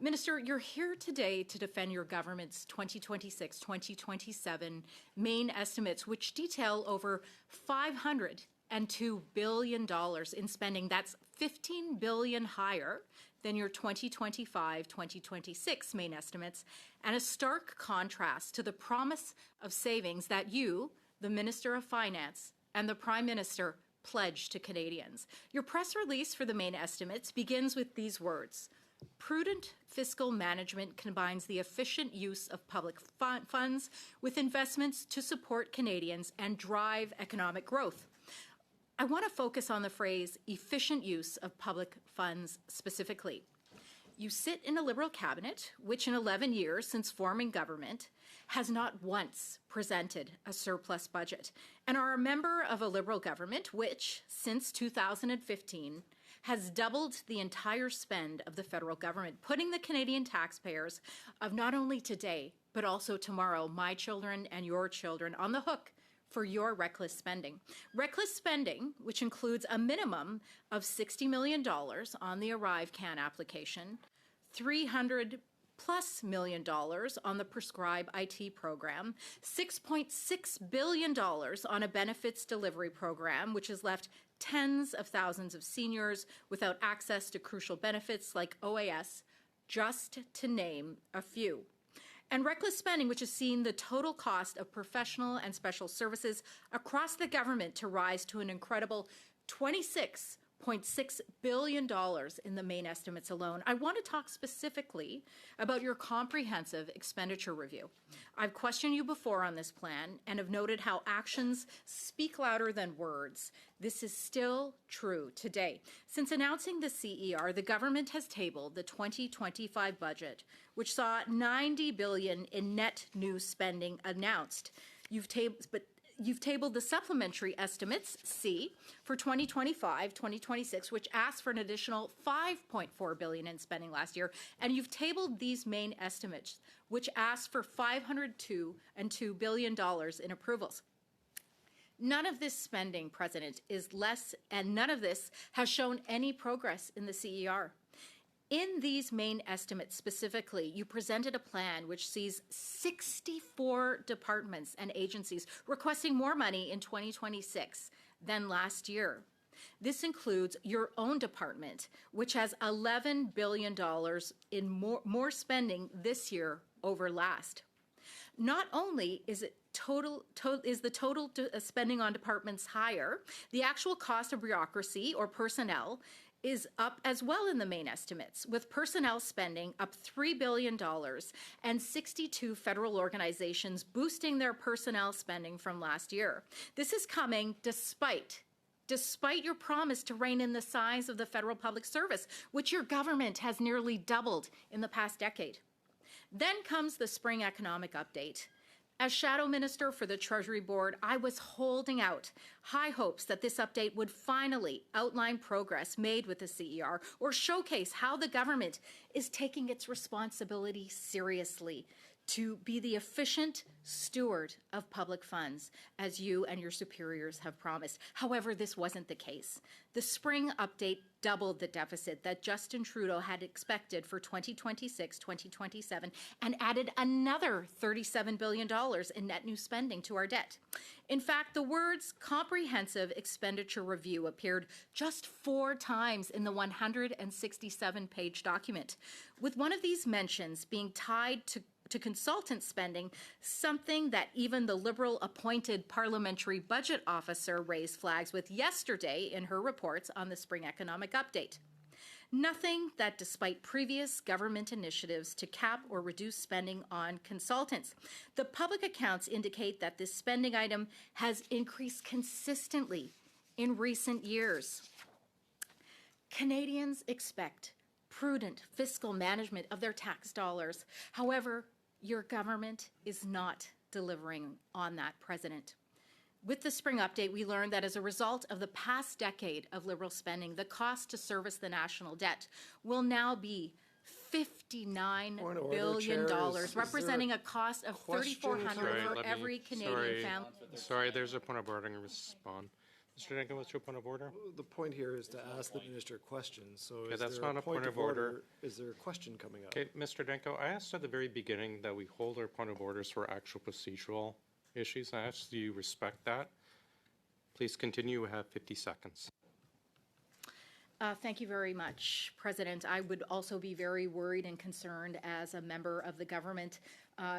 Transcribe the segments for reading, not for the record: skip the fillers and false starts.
Minister, you're here today to defend your government's 2026-2027 main estimates, which detail over $502 billion in spending. That's $15 billion higher than your 2025-2026 main estimates, and a stark contrast to the promise of savings that you, the Minister of Finance, and the Prime Minister pledged to Canadians. Your press release for the main estimates begins with these words: prudent fiscal management combines the efficient use of public funds with investments to support Canadians and drive economic growth. I want to focus on the phrase efficient use of public funds specifically. You sit in a Liberal cabinet, which in 11 years since forming government has not once presented a surplus budget, and are a member of a Liberal government which, since 2015, has doubled the entire spend of the federal government, putting the Canadian taxpayers of not only today, but also tomorrow, my children and your children, on the hook for your reckless spending. Reckless spending, which includes a minimum of $60 million on the Arrive Can application, $300+ million on the Prescribe IT program, $6.6 billion on a benefits delivery program, which has left tens of thousands of seniors without access to crucial benefits like OAS, just to name a few. And reckless spending, which has seen the total cost of professional and special services across the government to rise to an incredible $26.6 billion in the main estimates alone. I want to talk specifically about your comprehensive expenditure review. I've questioned you before on this plan and have noted how actions speak louder than words. This is still true today. Since announcing the CER, the government has tabled the 2025 budget, which saw $90 billion in net new spending announced. You've tabled the supplementary estimates, C, for 2025-2026, which asked for an additional $5.4 billion in spending last year, and you've tabled these main estimates, which asked for $502 billion in approvals. None of this spending, President, is less, and none of this has shown any progress in the CER. In these main estimates specifically, you presented a plan which sees 64 departments and agencies requesting more money in 2026 than last year. This includes your own department, which has $11 billion in more spending this year over last. Not only is the total spending on departments higher, the actual cost of bureaucracy or personnel is up as well in the main estimates, with personnel spending up $3 billion and 62 federal organizations boosting their personnel spending from last year. This is coming despite your promise to rein in the size of the federal public service, which your government has nearly doubled in the past decade. Then comes the spring economic update. As Shadow Minister for the Treasury Board, I was holding out high hopes that this update would finally outline progress made with the CER or showcase how the government is taking its responsibility seriously to be the efficient steward of public funds, as you and your superiors have promised. However, this wasn't the case. The spring update doubled the deficit that Justin Trudeau had expected for 2026-2027 and added another $37 billion in net new spending to our debt. In fact, the words comprehensive expenditure review appeared just 4 times in the 167-page document, with one of these mentions being tied to consultant spending, something that even the Liberal-appointed parliamentary budget officer raised flags with yesterday in her reports on the spring economic update. Nothing that, despite previous government initiatives to cap or reduce spending on consultants. The public accounts indicate that this spending item has increased consistently in recent years. Canadians expect prudent fiscal management of their tax dollars. However, your government is not delivering on that, President. With the spring update, we learned that as a result of the past decade of Liberal spending, the cost to service the national debt will now be $59 billion, representing a cost of $3,400 for every Canadian family. Sorry, there's a point of order to respond. Mr. Danko, what's your point of order? The point here is to ask the minister questions. So Okay, is that's there not a point of order. Is there a question coming up? Okay, Mr. Danko, I asked at the very beginning that we hold our point of orders for actual procedural issues. I asked you respect that. Please continue. We have 50 seconds. Thank you very much, President. I would also be very worried and concerned as a member of the government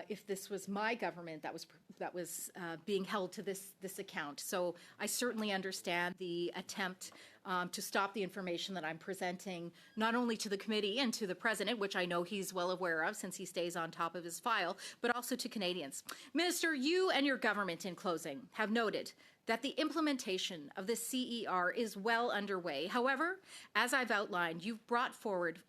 if this was my government that was being held to this account. So I certainly understand the attempt to stop the information that I'm presenting, not only to the committee and to the President, which I know he's well aware of since he stays on top of his file, but also to Canadians. Minister, you and your government, in closing, have noted that the implementation of the CER is well underway. However, as I've outlined, you've brought forward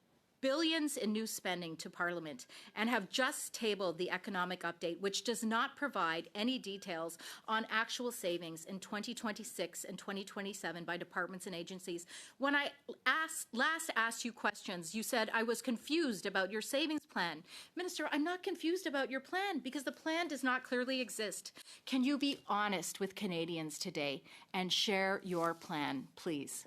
billions in new spending to Parliament and have just tabled the economic update, which does not provide any details on actual savings in 2026 and 2027 by departments and agencies. When I last asked you questions, you said I was confused about your savings plan. Minister, I'm not confused about your plan because the plan does not clearly exist. Can you be honest with Canadians today and share your plan, please?